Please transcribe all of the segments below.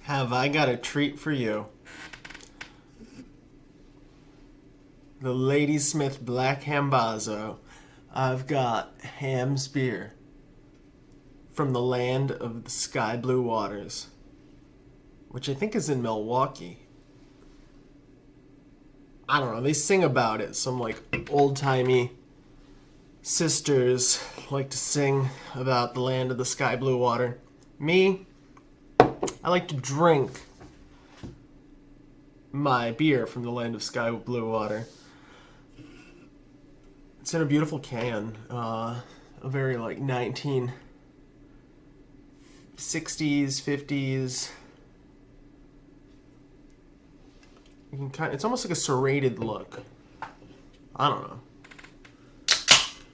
Have I got a treat for you? The Ladysmith Black Hambazo. I've got Hamm's beer from the land of the sky blue waters, which I think is in Milwaukee. I don't know, they sing about it. Some like old-timey sisters like to sing about the land of the sky blue water. Me, I like to drink my beer from the land of sky blue water. It's in a beautiful can, a very like 1960s, 50s. You can it's almost like a serrated look. I don't know.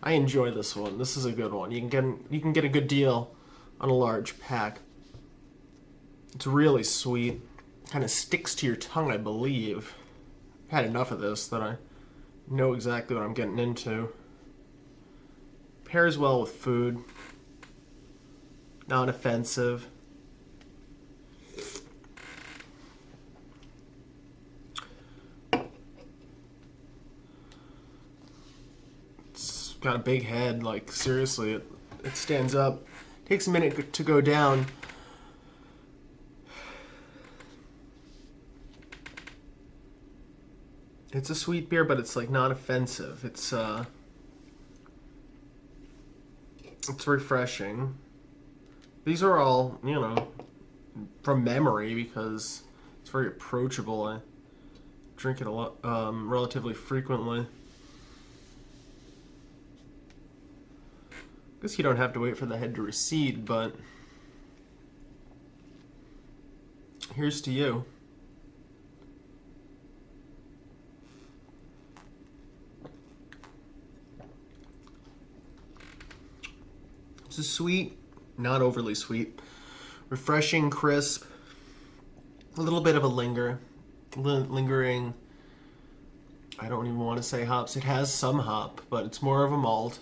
I enjoy this one. This is a good one. You can get a good deal on a large pack. It's really sweet. Kind of sticks to your tongue, I believe. I've had enough of this that I know exactly what I'm getting into. Pairs well with food. Not offensive. It's got a big head, like seriously, it stands up. Takes a minute to go down. It's a sweet beer, but it's like not offensive. It's refreshing. These are all, from memory because it's very approachable. I drink it a lot, relatively frequently. I guess you don't have to wait for the head to recede, but here's to you. This is sweet, not overly sweet. Refreshing, crisp. A little bit of a lingering. I don't even want to say hops. It has some hop, but it's more of a malt.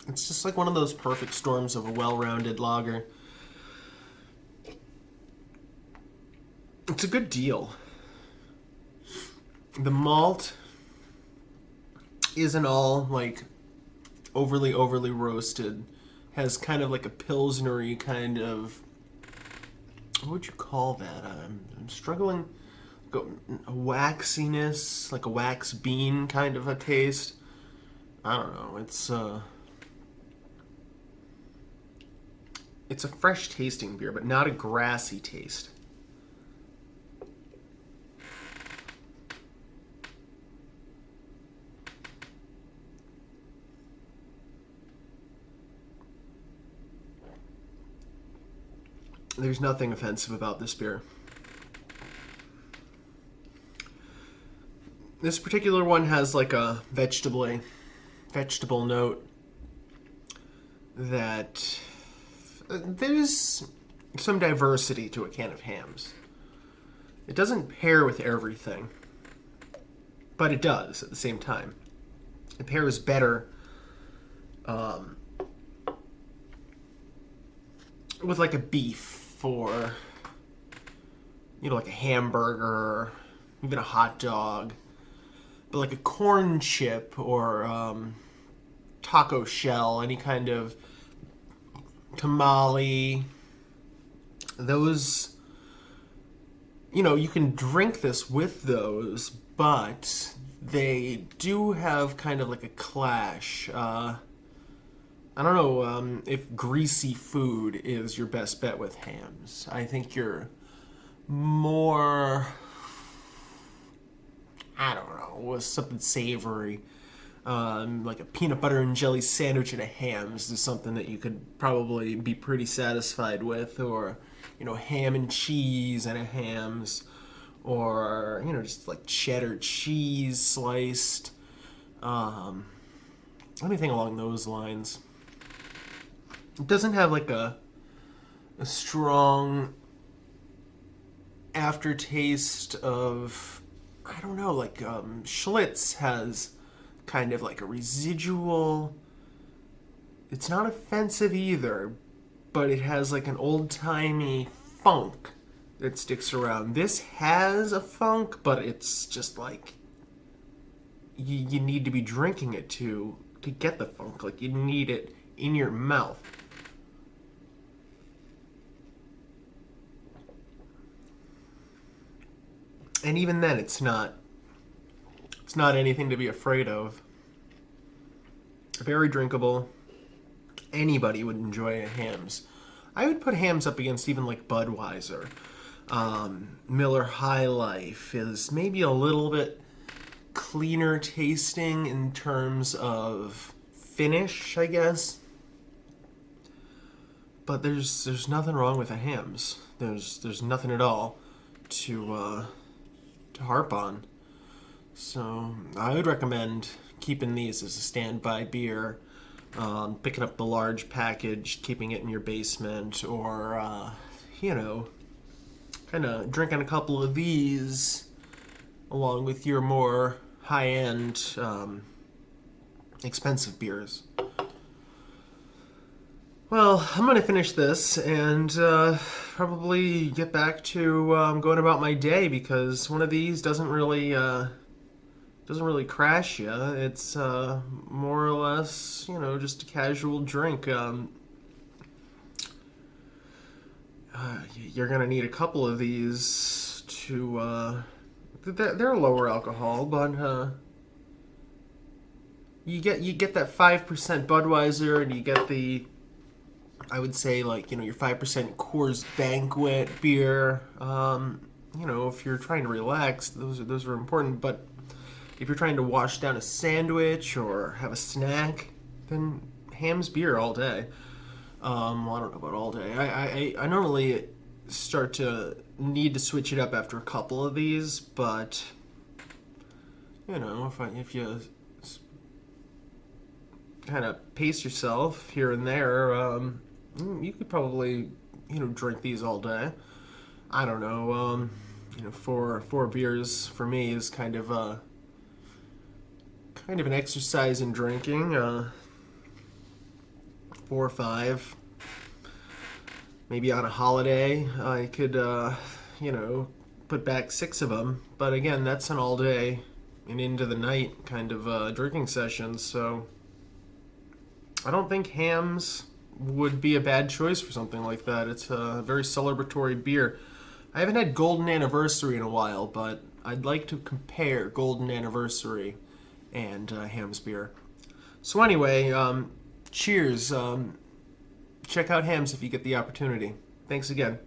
It's just like one of those perfect storms of a well-rounded lager. It's a good deal. The malt isn't all like overly roasted. Has kind of like a pilsnery kind of, what would you call that? I'm struggling. A waxiness, like a wax bean kind of a taste. I don't know. It's a fresh tasting beer, but not a grassy taste. There's nothing offensive about this beer. This particular one has like a vegetable note that there's some diversity to a can of Hamm's. It doesn't pair with everything, but it does at the same time. It pairs better with like a beef or, like a hamburger, even a hot dog. But like a corn chip or taco shell, any kind of tamale, those, you can drink this with those, but they do have kind of like a clash. I don't know if greasy food is your best bet with Hamm's. I think you're more, I don't know, with something savory. Like a peanut butter and jelly sandwich and a Hamm's is something that you could probably be pretty satisfied with. Or, ham and cheese and a Hamm's. Or, just like cheddar cheese sliced. Anything along those lines. It doesn't have like a strong aftertaste of, I don't know, like Schlitz has kind of like a residual. It's not offensive either, but it has like an old-timey funk that sticks around. This has a funk, but it's just like you need to be drinking it to get the funk. Like you need it in your mouth. And even then, it's not anything to be afraid of. Very drinkable. Anybody would enjoy a Hamm's. I would put Hamm's up against even like Budweiser. Miller High Life is maybe a little bit cleaner tasting in terms of finish, I guess. But there's nothing wrong with a Hamm's. There's nothing at all to harp on. So I would recommend keeping these as a standby beer, picking up the large package, keeping it in your basement, or kind of drinking a couple of these along with your more high-end, expensive beers. Well, I'm going to finish this and probably get back to going about my day, because one of these doesn't really crash you. It's more or less, just a casual drink. You're going to need a couple of these to... they're lower alcohol, but you get that 5% Budweiser, and you get the... I would say, your 5% Coors Banquet beer. If you're trying to relax, those are important. But if you're trying to wash down a sandwich or have a snack, then Hamm's beer all day. Well, I don't know about all day. I normally start to need to switch it up after a couple of these, but if you kind of pace yourself here and there, you could probably, drink these all day. I don't know. Four beers for me is kind of an exercise in drinking. 4 or 5. Maybe on a holiday, I could, put back 6 of them. But again, that's an all day and into the night kind of drinking session. So I don't think Hamm's would be a bad choice for something like that. It's a very celebratory beer. I haven't had Golden Anniversary in a while, but I'd like to compare Golden Anniversary and Hamm's beer. So anyway, cheers. Check out Hamm's if you get the opportunity. Thanks again.